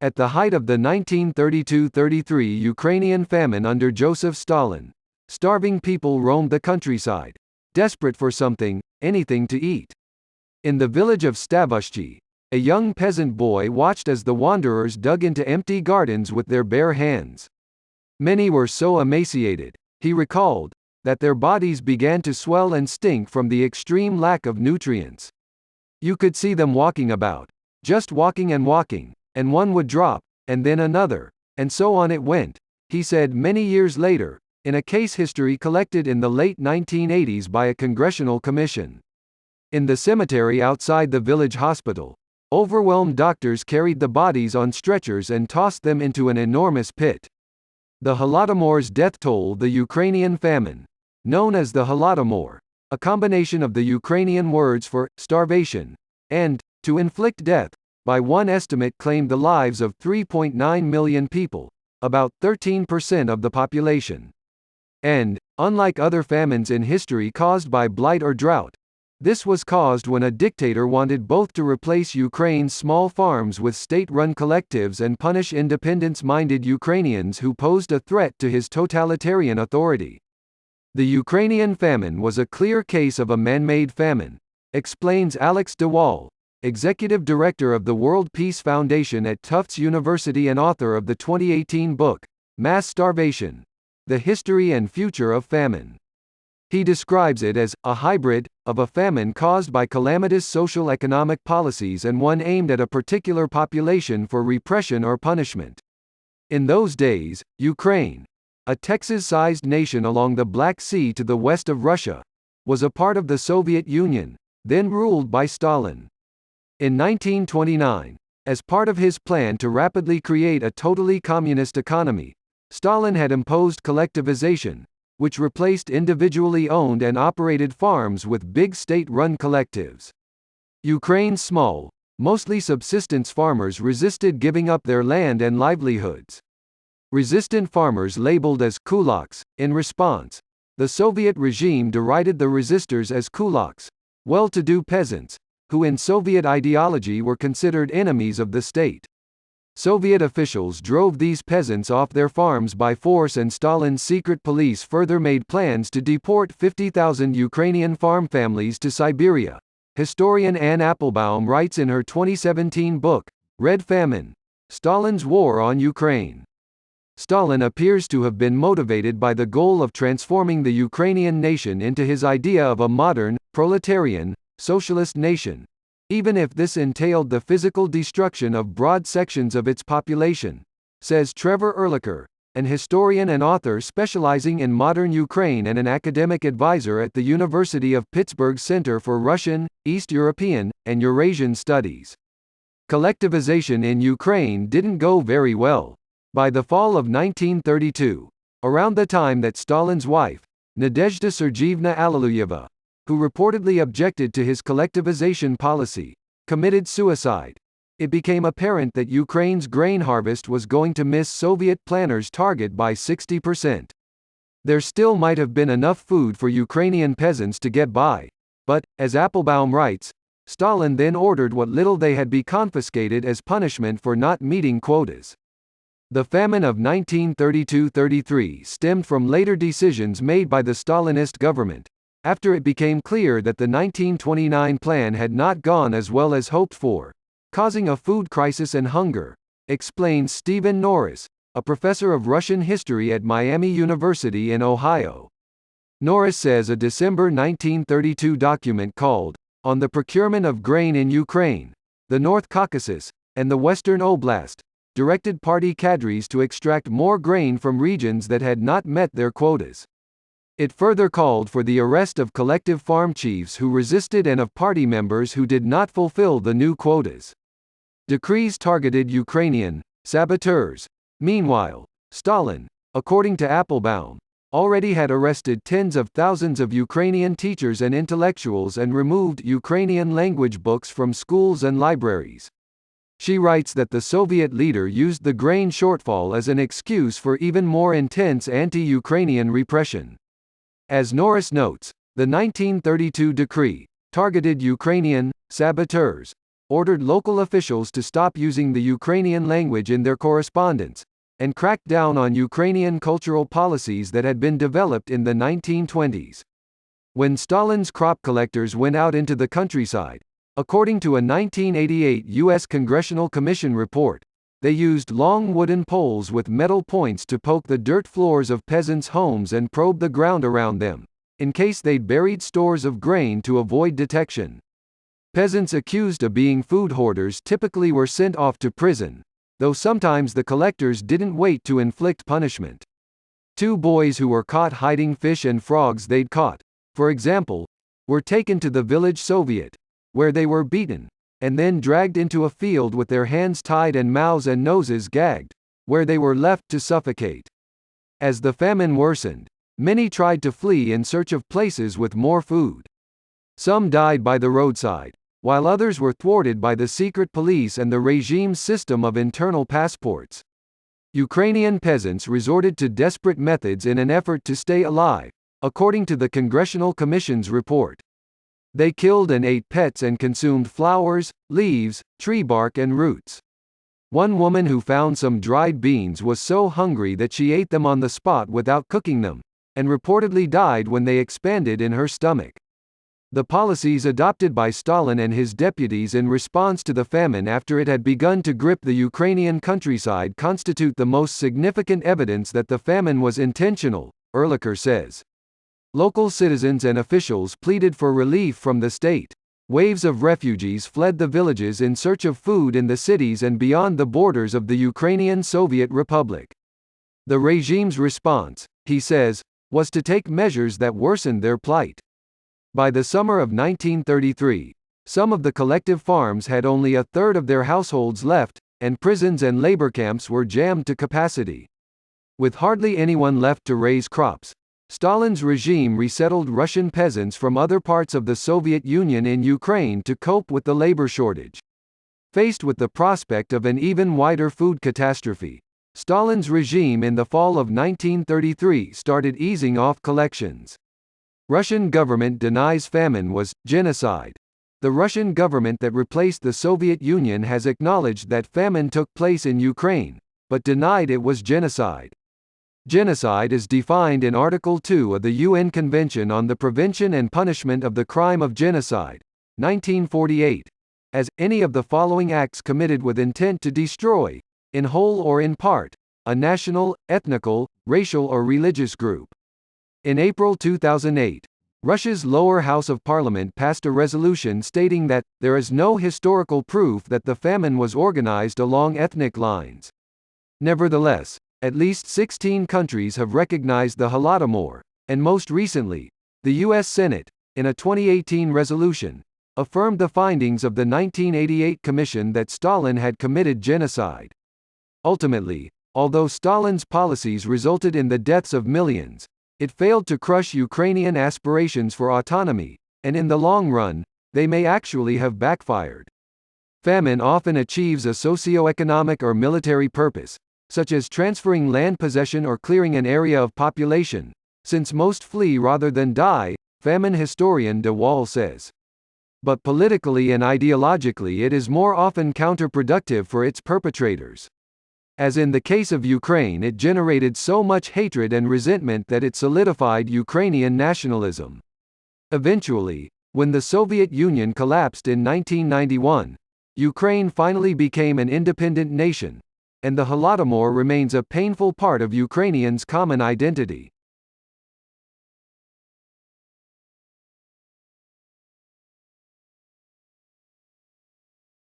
At the height of the 1932–33 Ukrainian famine under Joseph Stalin, starving people roamed the countryside, desperate for something, anything to eat. In the village of Stavyshche, a young peasant boy watched as the wanderers dug into empty gardens with their bare hands. Many were so emaciated, he recalled, that their bodies began to swell and stink from the extreme lack of nutrients. You could see them walking about, just walking, and one would drop, and then another, and so on it went, he said many years later, in a case history collected in the late 1980s by a Congressional commission. In the cemetery outside the village hospital, overwhelmed doctors carried the bodies on stretchers and tossed them into an enormous pit. The Holodomor's death toll. The Ukrainian famine, known as the Holodomor, a combination of the Ukrainian words for starvation and to inflict death, by one estimate claimed the lives of 3.9 million people, about 13% of the population. And, unlike other famines in history caused by blight or drought, this was caused when a dictator wanted both to replace Ukraine's small farms with state-run collectives and punish independence-minded Ukrainians who posed a threat to his totalitarian authority. The Ukrainian famine was a clear case of a man-made famine, explains Alex de Waal, Executive Director of the World Peace Foundation at Tufts University and author of the 2018 book, Mass Starvation: The History and Future of Famine. He describes it as a hybrid of a famine caused by calamitous social-economic policies and one aimed at a particular population for repression or punishment. In those days, Ukraine, a Texas-sized nation along the Black Sea to the west of Russia, was a part of the Soviet Union, then ruled by Stalin. In 1929, as part of his plan to rapidly create a totally communist economy, Stalin had imposed collectivization, which replaced individually owned and operated farms with big state-run collectives. Ukraine's small, mostly subsistence farmers resisted giving up their land and livelihoods. Resistant farmers labeled as kulaks. In response, the Soviet regime derided the resistors as kulaks, well-to-do peasants, who in Soviet ideology were considered enemies of the state. Soviet officials drove these peasants off their farms by force, and Stalin's secret police further made plans to deport 50,000 Ukrainian farm families to Siberia. Historian Anne Applebaum writes in her 2017 book, Red Famine: Stalin's War on Ukraine. Stalin appears to have been motivated by the goal of transforming the Ukrainian nation into his idea of a modern, proletarian, socialist nation, even if this entailed the physical destruction of broad sections of its population, says Trevor Ehrlicher, an historian and author specializing in modern Ukraine and an academic advisor at the University of Pittsburgh Center for Russian, East European, and Eurasian Studies. Collectivization in Ukraine didn't go very well. By the fall of 1932, around the time that Stalin's wife, Nadezhda Sergeyevna Alliluyeva, who reportedly objected to his collectivization policy, committed suicide, it became apparent that Ukraine's grain harvest was going to miss Soviet planners' target by 60%. There still might have been enough food for Ukrainian peasants to get by, but, as Applebaum writes, Stalin then ordered what little they had be confiscated as punishment for not meeting quotas. The famine of 1932–33 stemmed from later decisions made by the Stalinist government, after it became clear that the 1929 plan had not gone as well as hoped for, causing a food crisis and hunger, explains Stephen Norris, a professor of Russian history at Miami University in Ohio. Norris says a December 1932 document called, On the Procurement of Grain in Ukraine, the North Caucasus, and the Western Oblast, directed party cadres to extract more grain from regions that had not met their quotas. It further called for the arrest of collective farm chiefs who resisted and of party members who did not fulfill the new quotas. Decrees targeted Ukrainian saboteurs. Meanwhile, Stalin, according to Applebaum, already had arrested tens of thousands of Ukrainian teachers and intellectuals and removed Ukrainian language books from schools and libraries. She writes that the Soviet leader used the grain shortfall as an excuse for even more intense anti-Ukrainian repression. As Norris notes, the 1932 decree targeted Ukrainian saboteurs, ordered local officials to stop using the Ukrainian language in their correspondence, and cracked down on Ukrainian cultural policies that had been developed in the 1920s. When Stalin's crop collectors went out into the countryside, according to a 1988 U.S. Congressional Commission report, they used long wooden poles with metal points to poke the dirt floors of peasants' homes and probe the ground around them, in case they'd buried stores of grain to avoid detection. Peasants accused of being food hoarders typically were sent off to prison, though sometimes the collectors didn't wait to inflict punishment. 2 boys who were caught hiding fish and frogs they'd caught, for example, were taken to the village Soviet, where they were beaten, and then dragged into a field with their hands tied and mouths and noses gagged, where they were left to suffocate. As the famine worsened, many tried to flee in search of places with more food. Some died by the roadside, while others were thwarted by the secret police and the regime's system of internal passports. Ukrainian peasants resorted to desperate methods in an effort to stay alive, according to the Congressional Commission's report. They killed and ate pets and consumed flowers, leaves, tree bark and roots. One woman who found some dried beans was so hungry that she ate them on the spot without cooking them, and reportedly died when they expanded in her stomach. The policies adopted by Stalin and his deputies in response to the famine after it had begun to grip the Ukrainian countryside constitute the most significant evidence that the famine was intentional, Ehrlicher says. Local citizens and officials pleaded for relief from the state. Waves of refugees fled the villages in search of food in the cities and beyond the borders of the Ukrainian Soviet Republic. The regime's response, he says, was to take measures that worsened their plight. By the summer of 1933, some of the collective farms had only a third of their households left, and prisons and labor camps were jammed to capacity. With hardly anyone left to raise crops, Stalin's regime resettled Russian peasants from other parts of the Soviet Union in Ukraine to cope with the labor shortage. Faced with the prospect of an even wider food catastrophe, Stalin's regime in the fall of 1933 started easing off collections. Russian government denies famine was genocide. The Russian government that replaced the Soviet Union has acknowledged that famine took place in Ukraine, but denied it was genocide. Genocide is defined in Article 2 of the UN Convention on the Prevention and Punishment of the Crime of Genocide, 1948, as any of the following acts committed with intent to destroy, in whole or in part, a national, ethnical, racial or religious group. In April 2008, Russia's lower house of parliament passed a resolution stating that there is no historical proof that the famine was organized along ethnic lines. Nevertheless, at least 16 countries have recognized the Holodomor, and most recently, the U.S. Senate, in a 2018 resolution, affirmed the findings of the 1988 Commission that Stalin had committed genocide. Ultimately, although Stalin's policies resulted in the deaths of millions, it failed to crush Ukrainian aspirations for autonomy, and in the long run, they may actually have backfired. Famine often achieves a socio-economic or military purpose, such as transferring land possession or clearing an area of population, since most flee rather than die, famine historian de Waal says. But politically and ideologically it is more often counterproductive for its perpetrators. As in the case of Ukraine, it generated so much hatred and resentment that it solidified Ukrainian nationalism. Eventually, when the Soviet Union collapsed in 1991, Ukraine finally became an independent nation, and the Holodomor remains a painful part of Ukrainians' common identity.